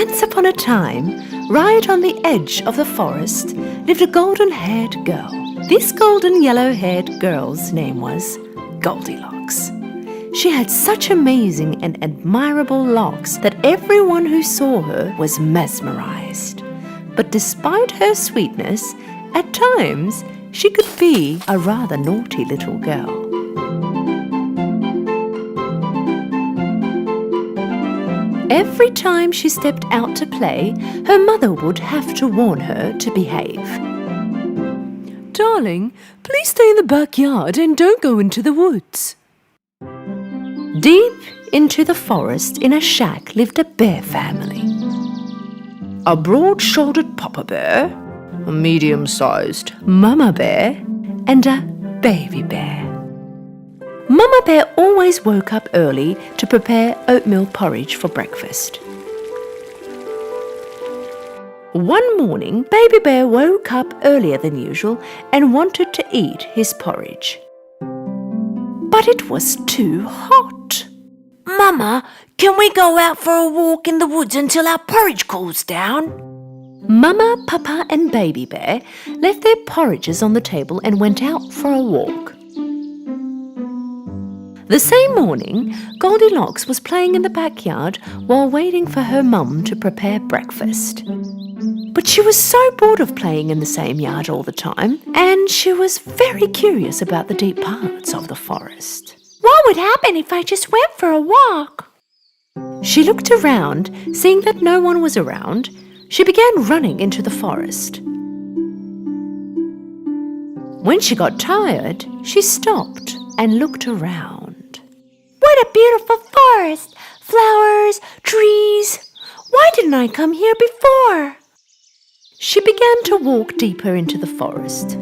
Once upon a time, right on the edge of the forest, lived a golden-haired girl. This golden yellow-haired girl's name was Goldilocks. She had such amazing and admirable locks that everyone who saw her was mesmerized. But despite her sweetness, at times she could be a rather naughty little girl. Every time she stepped out to play, her mother would have to warn her to behave. "Darling, please stay in the backyard and don't go into the woods." Deep into the forest in a shack lived a bear family. A broad-shouldered papa bear, a medium-sized mama bear, and a baby bear. Mama Bear always woke up early to prepare oatmeal porridge for breakfast. One morning, Baby Bear woke up earlier than usual and wanted to eat his porridge. But it was too hot. "Mama, can we go out for a walk in the woods until our porridge cools down?" Mama, Papa and Baby Bear left their porridges on the table and went out for a walk. The same morning, Goldilocks was playing in the backyard while waiting for her mum to prepare breakfast. But she was so bored of playing in the same yard all the time, and she was very curious about the deep parts of the forest. What would happen if I just went for a walk? She looked around, seeing that no one was around. She began running into the forest. When she got tired, she stopped and looked around. What a beautiful forest! Flowers, trees. Why didn't I come here before? She began to walk deeper into the forest.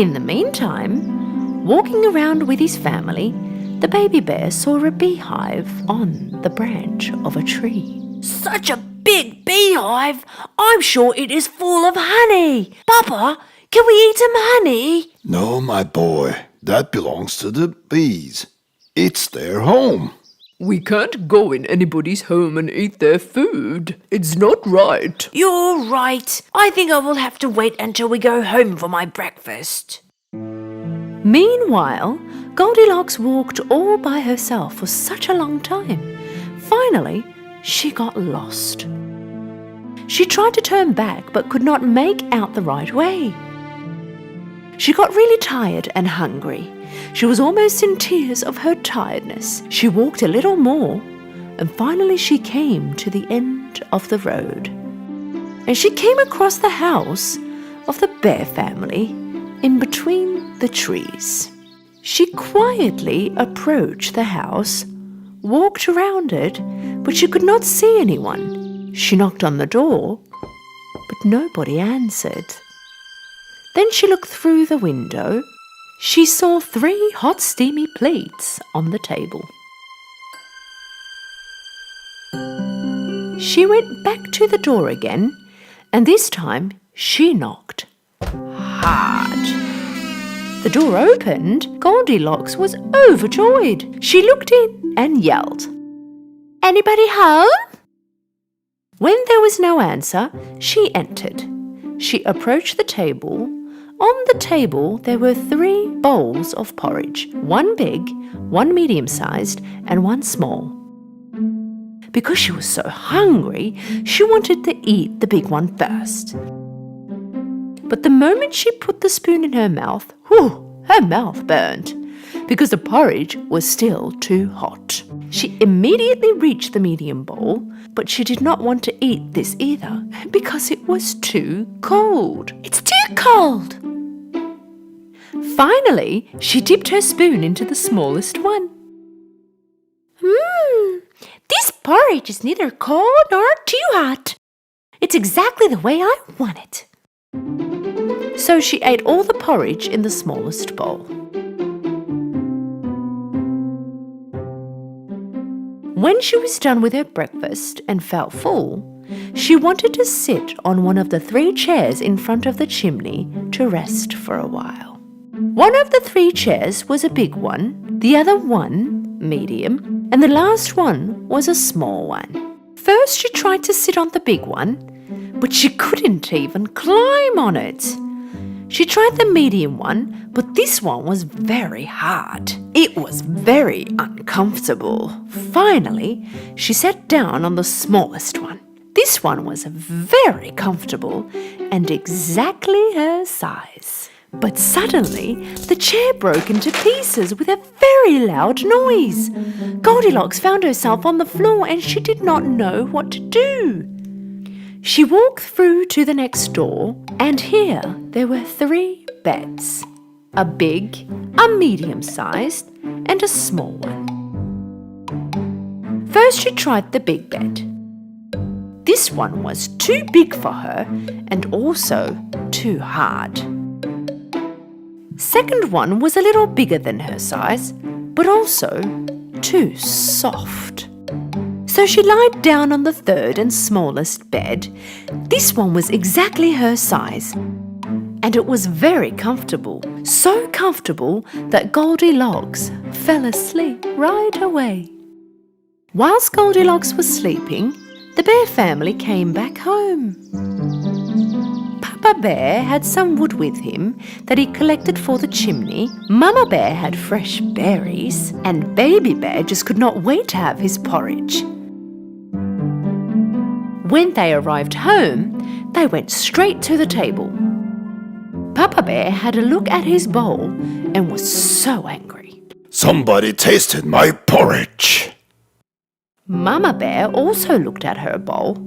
In the meantime, walking around with his family, the baby bear saw a beehive on the branch of a tree. Such a big beehive! I'm sure it is full of honey. Papa, can we eat some honey? No, my boy, that belongs to the bees. It's their home. We can't go in anybody's home and eat their food. It's not right. You're right. I think I will have to wait until we go home for my breakfast. Meanwhile, Goldilocks walked all by herself for such a long time. Finally, she got lost. She tried to turn back but could not make out the right way. She got really tired and hungry. She was almost in tears of her tiredness. She walked a little more, and finally she came to the end of the road. And she came across the house of the bear family in between the trees. She quietly approached the house, walked around it, but she could not see anyone. She knocked on the door, but nobody answered. Then she looked through the window. She saw 3 hot steamy plates on the table. She went back to the door again, and this time she knocked hard. The door opened. Goldilocks was overjoyed. She looked in and yelled, "Anybody home?" When there was no answer, she entered. She approached the table. On the table there were 3 bowls of porridge, 1 big, 1 medium-sized, and 1 small. Because she was so hungry, she wanted to eat the big one first. But the moment she put the spoon in her mouth, her mouth burned, because the porridge was still too hot. She immediately reached the medium bowl, but she did not want to eat this either, because it was too cold. It's too cold! Finally, she dipped her spoon into the smallest one. This porridge is neither cold nor too hot. It's exactly the way I want it. So she ate all the porridge in the smallest bowl. When she was done with her breakfast and felt full, she wanted to sit on one of the 3 chairs in front of the chimney to rest for a while. One of the 3 chairs was a big one, the other one medium, and the last one was a small one. First she tried to sit on the big one, but she couldn't even climb on it. She tried the medium one, but this one was very hard. It was very uncomfortable. Finally, she sat down on the smallest one. This one was very comfortable and exactly her size. But suddenly, the chair broke into pieces with a very loud noise. Goldilocks found herself on the floor and she did not know what to do. She walked through to the next door, and here there were 3 beds. A big, a medium-sized, and a small one. First she tried the big bed. This one was too big for her and also too hard. Second one was a little bigger than her size, but also too soft. So she lied down on the third and smallest bed. This one was exactly her size, and it was very comfortable. So comfortable that Goldilocks fell asleep right away. Whilst Goldilocks was sleeping, the bear family came back home. Papa Bear had some wood with him that he collected for the chimney. Mama Bear had fresh berries, and Baby Bear just could not wait to have his porridge. When they arrived home, they went straight to the table. Papa Bear had a look at his bowl and was so angry. Somebody tasted my porridge. Mama Bear also looked at her bowl.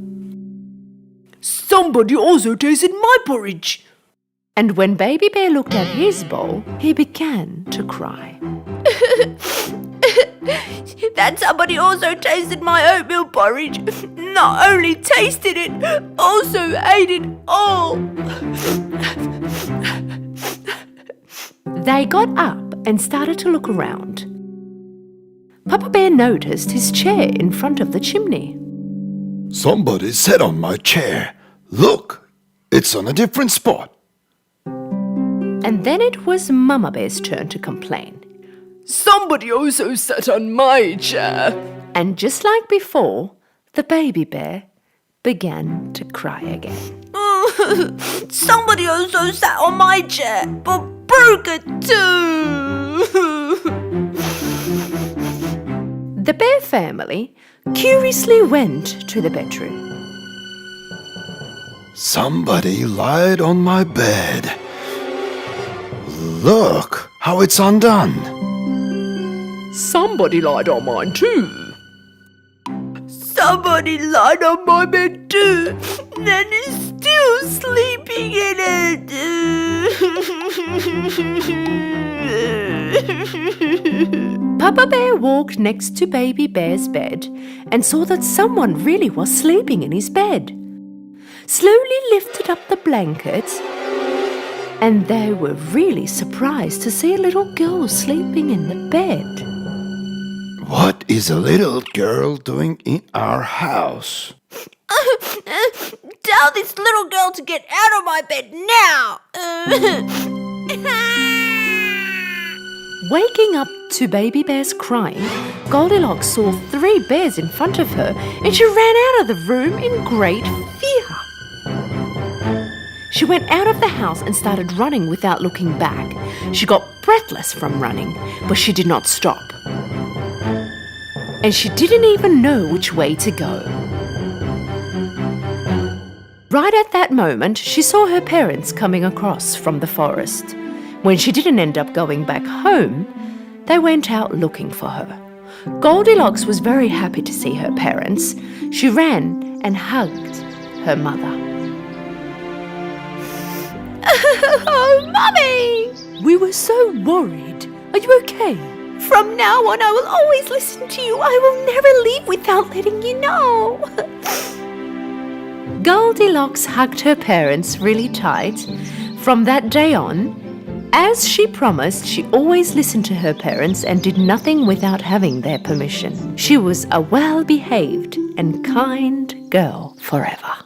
Somebody also tasted my porridge. And when Baby Bear looked at his bowl, he began to cry. That somebody also tasted my oatmeal porridge. Not only tasted it, also ate it all. They got up and started to look around. Papa Bear noticed his chair in front of the chimney. Somebody sat on my chair. Look, it's on a different spot. And then it was Mama Bear's turn to complain. Somebody also sat on my chair. And just like before, the Baby Bear began to cry again. Somebody also sat on my chair, but broke it too. The bear family curiously went to the bedroom. Somebody lied on my bed. Look how it's undone. Somebody lied on mine too. Somebody lied on my bed too, then is still sleeping in it. Papa Bear walked next to Baby Bear's bed and saw that someone really was sleeping in his bed. Slowly lifted up the blankets, and they were really surprised to see a little girl sleeping in the bed. What is a little girl doing in our house? Tell this little girl to get out of my bed now. Waking up to Baby Bear's crying, Goldilocks saw 3 bears in front of her and she ran out of the room in great fear. She went out of the house and started running without looking back. She got breathless from running, but she did not stop. And she didn't even know which way to go. Right at that moment, she saw her parents coming across from the forest. When she didn't end up going back home, they went out looking for her. Goldilocks was very happy to see her parents. She ran and hugged her mother. Oh, Mummy! We were so worried. Are you okay? From now on, I will always listen to you. I will never leave without letting you know. Goldilocks hugged her parents really tight. From that day on, as she promised, she always listened to her parents and did nothing without having their permission. She was a well-behaved and kind girl forever.